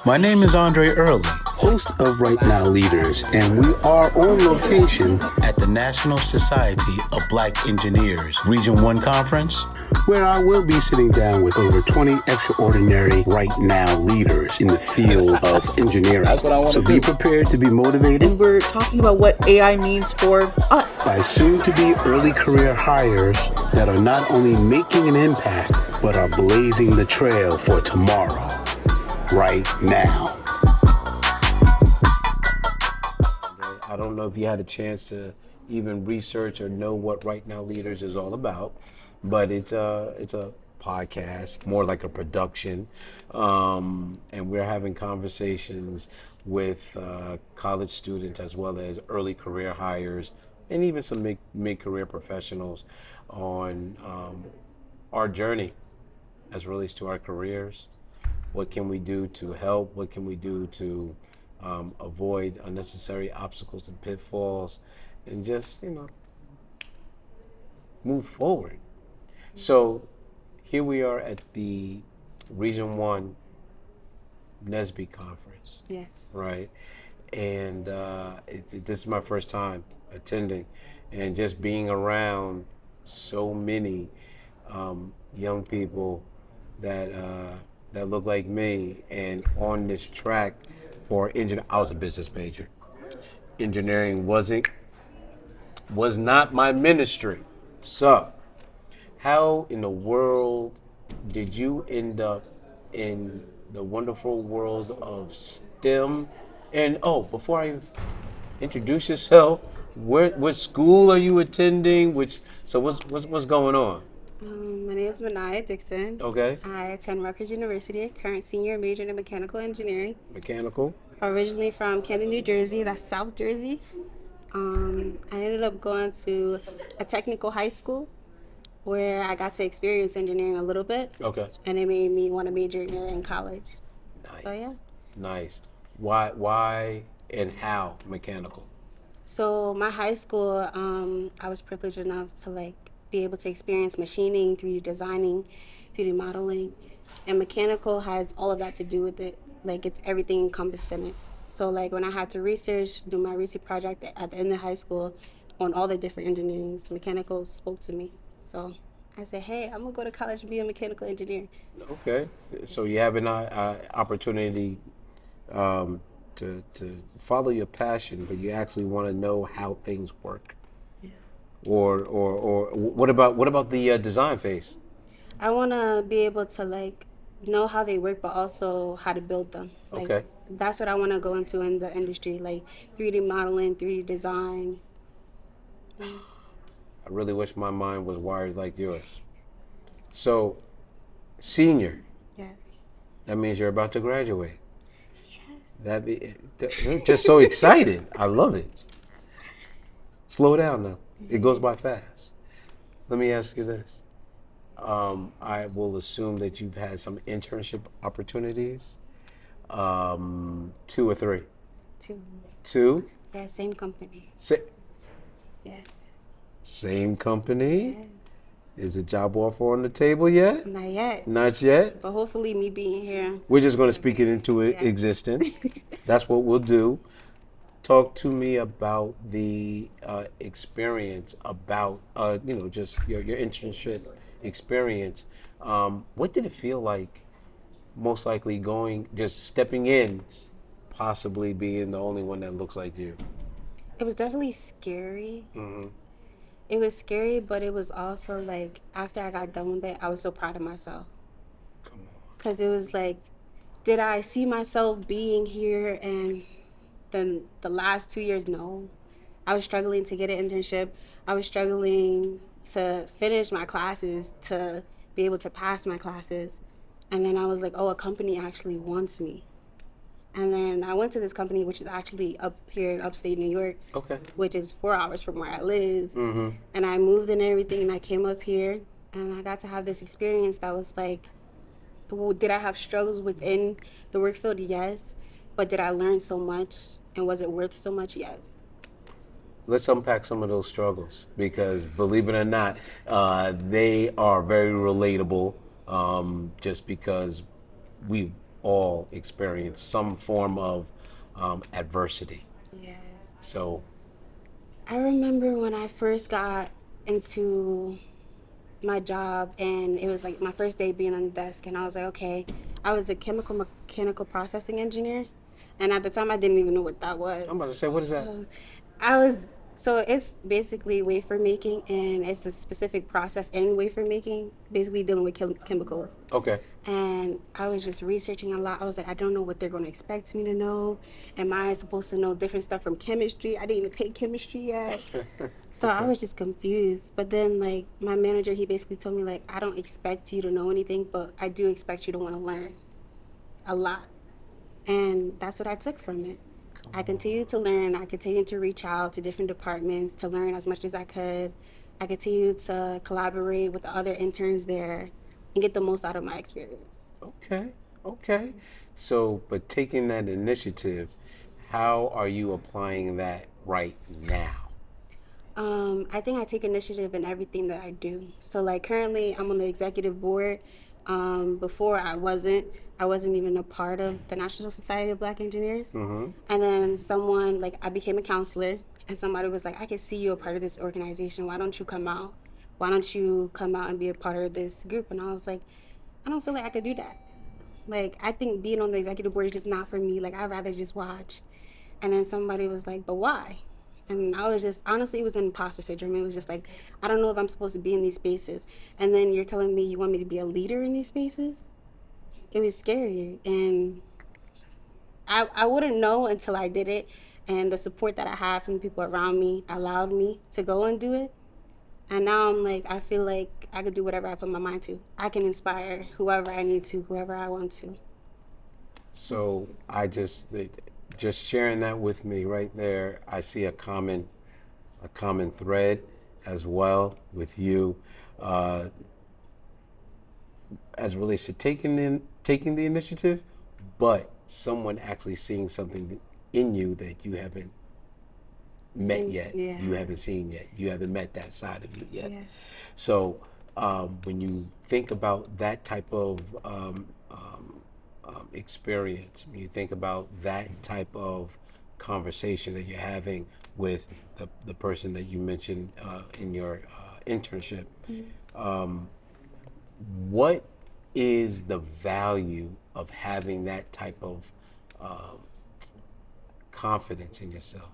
My name is Andre Early, host of RightNOWLeaders, and we are on location at the National Society of Black Engineers Region 1 Conference, where I will be sitting down with over 20 extraordinary Right Now leaders in the field of engineering. That's what I want to do. So be prepared to be motivated. And we're talking about what AI means for us. By soon-to-be early career hires that are not only making an impact, but are blazing the trail for tomorrow, right now. I don't know if you had a chance to even research or know what RightNOWLeaders is all about, but it's a podcast, more like a production, and we're having conversations with college students as well as early career hires and even some mid-career professionals on our journey as it relates to our careers. What can we do to help? What can we do to avoid unnecessary obstacles and pitfalls, and just, move forward. So here we are at the Region 1 NSBE conference. Yes. Right? And this is my first time attending, and just being around so many young people that look like me and on this track for engineering. I was a business major. Engineering was not my ministry. So how in the world did you end up in the wonderful world of STEM? And before I introduce yourself, what school are you attending? What's going on? My name is Maniyah Dixon. Okay. I attend Rutgers University, current senior major in mechanical engineering. Mechanical. Originally from Camden, New Jersey, that's South Jersey. I ended up going to a technical high school where I got to experience engineering a little bit. Okay. And it made me want to major in college. Nice. So yeah. Nice. Why and how mechanical? So my high school, I was privileged enough to be able to experience machining, 3D designing, 3D modeling, and mechanical has all of that to do with it. It's everything encompassed in it. So when I had to do my research project at the end of high school on all the different engineerings, mechanical spoke to me. So I said, hey, I'm gonna go to college and be a mechanical engineer. Okay, so you have an opportunity to follow your passion, but you actually want to know how things work. Yeah. Or what about the design phase? I want to be able to know how they work, but also how to build them. Okay. That's what I want to go into in the industry, 3D modeling, 3D design. I really wish my mind was wired like yours. So, senior. Yes. That means you're about to graduate. You're just so excited. I love it. Slow down now. It goes by fast. Let me ask you this. I will assume that you've had some internship opportunities. 2 or 3? 2. 2? Yeah, same company. Yes. Same company? Yeah. Is a job offer on the table yet? Not yet. Not yet? But hopefully me being here. We're just going to speak it into existence. That's what we'll do. Talk to me about the experience, about, just your internship experience. What did it feel like, most likely just stepping in, possibly being the only one that looks like you? It was definitely scary. Mm-hmm. It was scary, but it was also after I got done with it, I was so proud of myself. Come on. Because it was did I see myself being here? And then the last 2 years, no. I was struggling to get an internship. I was struggling to finish my classes, to be able to pass my classes. And then I was a company actually wants me. And then I went to this company, which is actually up here in upstate New York, okay, which is 4 hours from where I live. Mm-hmm. And I moved and everything, and I came up here, and I got to have this experience that was did I have struggles within the work field? Yes. But did I learn so much, and was it worth so much? Yes. Let's unpack some of those struggles, because believe it or not, they are very relatable, just because we all experience some form of adversity. Yes. So, I remember when I first got into my job, and it was like my first day being on the desk, and I was like, okay, I was a mechanical processing engineer, and at the time I didn't even know what that was. I'm about to say, what is that? So I was so it's basically wafer making, and it's a specific process in wafer making, basically dealing with chemicals. Okay. And I was just researching a lot. I was like, I don't know what they're going to expect me to know. Am I supposed to know different stuff from chemistry? I didn't even take chemistry yet. So I was just confused. But then, like, my manager, he basically told me, like, I don't expect you to know anything, but I do expect you to want to learn a lot. And that's what I took from it. I continued to learn. I continued to reach out to different departments to learn as much as I could. I continued to collaborate with the other interns there and get the most out of my experience. Okay. Okay. So, but taking that initiative, how are you applying that right now? I think I take initiative in everything that I do. So, like, currently I'm on the executive board. Before I wasn't even a part of the National Society of Black Engineers. And then someone, like, I became a counselor, and somebody was like, I can see you a part of this organization. Why don't you come out? Why don't you come out and be a part of this group? And I was like, I don't feel like I could do that. Like, I think being on the executive board is just not for me. Like, I'd rather just watch. And then somebody was like, but why? And I was just, honestly, it was an imposter syndrome. It was just like, I don't know if I'm supposed to be in these spaces. And then you're telling me you want me to be a leader in these spaces? It was scary. And I wouldn't know until I did it. And the support that I had from the people around me allowed me to go and do it. And now I'm like, I feel like I could do whatever I put my mind to. I can inspire whoever I need to, whoever I want to. So I just sharing that with me right there, I see a common thread as well with you, as it relates to taking the initiative, but someone actually seeing something in you that you haven't met yet. Yeah. You haven't seen yet. You haven't met that side of you yet. Yes. So when you think about that type of experience, when you think about that type of conversation that you're having with the person that you mentioned in your internship, what is the value of having that type of confidence in yourself?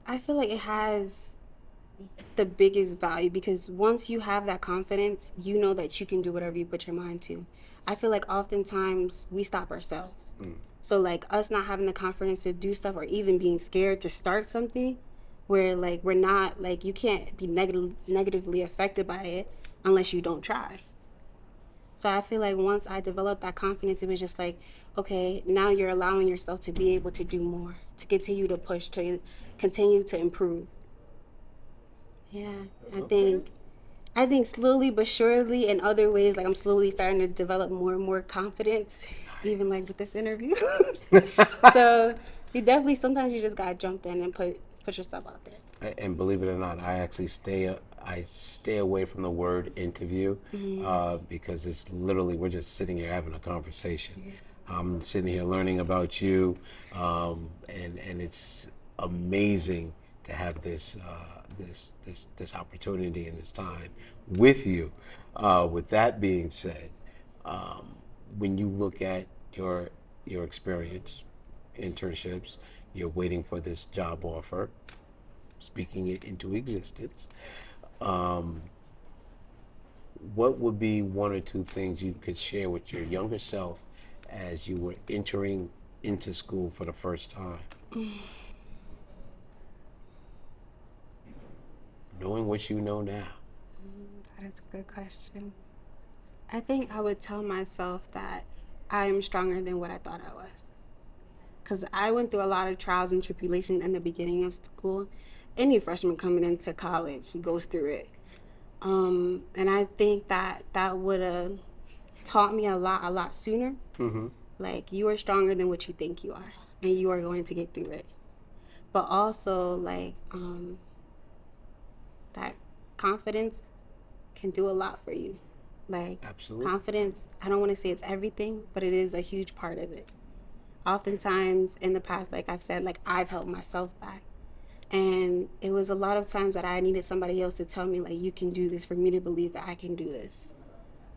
I feel like it has the biggest value because once you have that confidence, you know that you can do whatever you put your mind to. I feel like oftentimes we stop ourselves. So, like, us not having the confidence to do stuff or even being scared to start something where, like, we're not, like, you can't be negatively affected by it unless you don't try. So I feel like once I developed that confidence, it was just like, okay, now you're allowing yourself to be able to do more, to continue to push, to continue to improve. Yeah, I think slowly but surely in other ways, like, I'm slowly starting to develop more and more confidence, even like with this interview. So you definitely, sometimes you just gotta jump in and put yourself out there. And believe it or not, I actually stay away from the word interview because it's literally, we're just sitting here having a conversation. I'm sitting here learning about you, and it's amazing to have this opportunity and this time with you. With that being said, when you look at your experience, internships, you're waiting for this job offer, speaking it into existence. What would be one or two things you could share with your younger self as you were entering into school for the first time? Knowing what you know now. That is a good question. I think I would tell myself that I am stronger than what I thought I was. Because I went through a lot of trials and tribulations in the beginning of school. Any freshman coming into college goes through it. And I think that would have taught me a lot sooner. Like, you are stronger than what you think you are, and you are going to get through it. But also, like, that confidence can do a lot for you. Like, Absolutely. confidence, I don't want to say it's everything, but it is a huge part of it. Oftentimes in the past, like I've said, like I've held myself back. And it was a lot of times that I needed somebody else to tell me, like, you can do this, for me to believe that I can do this.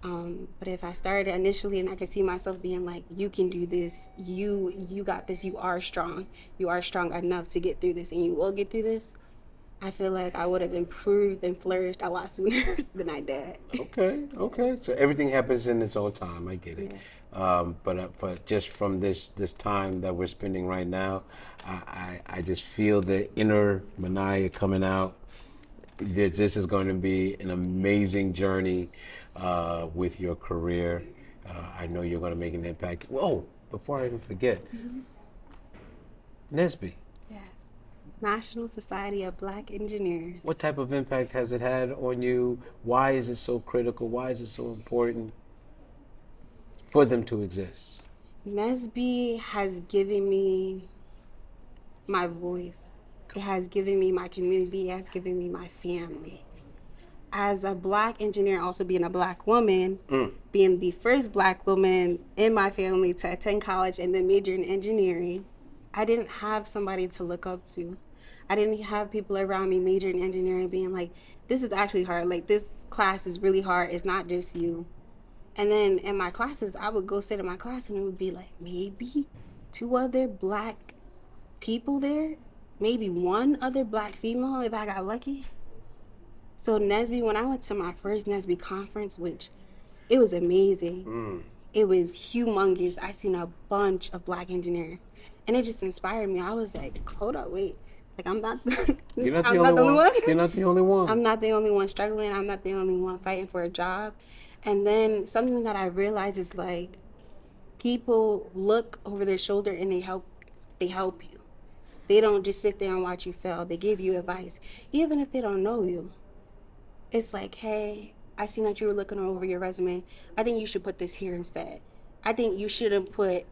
But if I started initially and I could see myself being like, you can do this, you got this, you are strong enough to get through this, and you will get through this, I feel like I would have improved and flourished a lot sooner than I did. Okay. So everything happens in its own time. I get it. Yes. But just from this time that we're spending right now, I just feel the inner Maniyah coming out. This is going to be an amazing journey with your career. I know you're going to make an impact. Whoa! Before I even forget, NSBE. Yes. National Society of Black Engineers. What type of impact has it had on you? Why is it so critical? Why is it so important for them to exist? NSBE has given me my voice. It has given me my community. It has given me my family. As a Black engineer, also being a Black woman, being the first Black woman in my family to attend college and then major in engineering, I didn't have somebody to look up to. I didn't have people around me majoring in engineering being like, this is actually hard. Like, this class is really hard. It's not just you. And then in my classes, I would go sit in my class and it would be like maybe 2 other Black people there, maybe 1 other Black female if I got lucky. So NSBE, when I went to my first NSBE conference, which it was amazing. It was humongous. I seen a bunch of Black engineers and it just inspired me. I was like, hold up, wait. Like, I'm not You're not I'm the not only the one. only You're not the only one. I'm not the only one struggling. I'm not the only one fighting for a job. And then something that I realized is like people look over their shoulder and they help you. They don't just sit there and watch you fail. They give you advice, even if they don't know you. It's like, hey, I seen that you were looking over your resume. I think you should put this here instead. I think you shouldn't put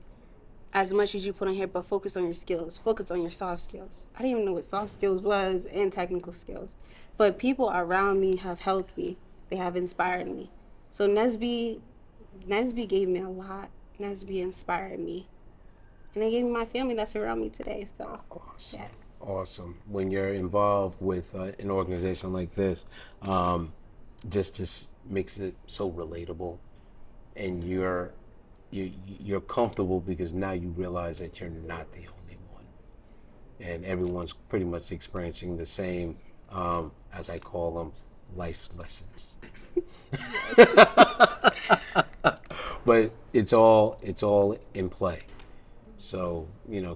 as much as you put on here, but focus on your skills. Focus on your soft skills. I didn't even know what soft skills was and technical skills. But people around me have helped me. They have inspired me. So NSBE gave me a lot. NSBE inspired me. And they gave me my family that's around me today. So, Awesome. yes. Awesome. When you're involved with an organization like this, just makes it so relatable, and you're comfortable because now you realize that you're not the only one, and everyone's pretty much experiencing the same, as I call them, life lessons. But it's all in play. So,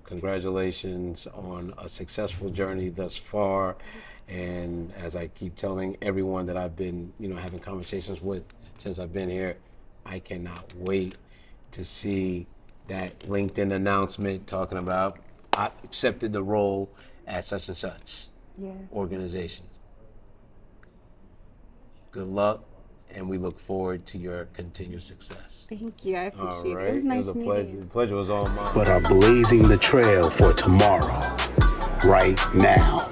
congratulations on a successful journey thus far. And as I keep telling everyone that I've been, having conversations with since I've been here, I cannot wait to see that LinkedIn announcement talking about I accepted the role at such and such organization. Good luck, and we look forward to your continued success. Thank you. I appreciate All right. it. It was nice a meeting pleasure. you. The pleasure was all mine. but are blazing the trail for tomorrow, right now.